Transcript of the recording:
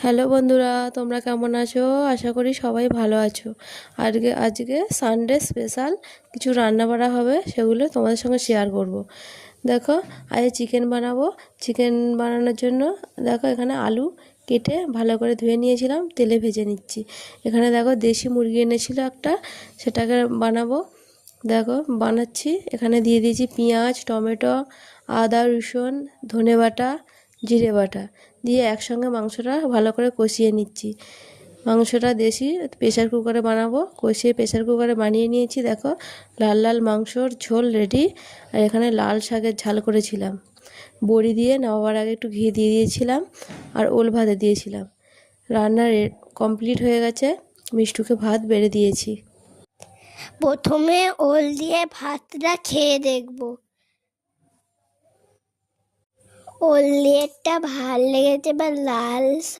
Hello বন্ধুরা, তোমরা কেমন আছো? আশা করি সবাই ভালো আছো। আজকে সানডে স্পেশাল কিছু রান্না বাড়া হবে, সেগুলো তোমাদের সঙ্গে শেয়ার করব। দেখো, আজ চিকেন বানাবো। চিকেন বানানোর জন্য দেখো এখানে আলু কেটে ভালো করে ধুয়ে নিয়েছিলাম, তেলে ভেজে নিচ্ছি। এখানে দেখো দেশি মুরগি এনেছিল একটা, সেটাকে বানাবো। দেখো বানাচ্ছি। এখানে দিয়ে দিয়েছি পেঁয়াজ, টমেটো, আদা, রসুন, ধনে বাটা, জিরে বাটা দিয়ে একসঙ্গে মাংসটা ভালো করে কষিয়ে নিচ্ছি। মাংসটা দেশি প্রেশার কুকারে বানাবো, কষিয়ে প্রেশার কুকারে বানিয়ে নিয়েছি। দেখো লাল লাল মাংসর ঝোল রেডি। আর এখানে লাল শাকের ঝাল করেছিলাম, বড়ি দিয়ে নামাবার আগে একটু ঘি দিয়ে দিয়েছিলাম, আর ওল ভাতে দিয়েছিলাম। রান্না কমপ্লিট হয়ে গেছে। মিষ্টুকে ভাত বেড়ে দিয়েছি। প্রথমে ওল দিয়ে ভাতটা খেয়ে দেখব। ওল দিয়েটা ভাল লেগেছে বা লাল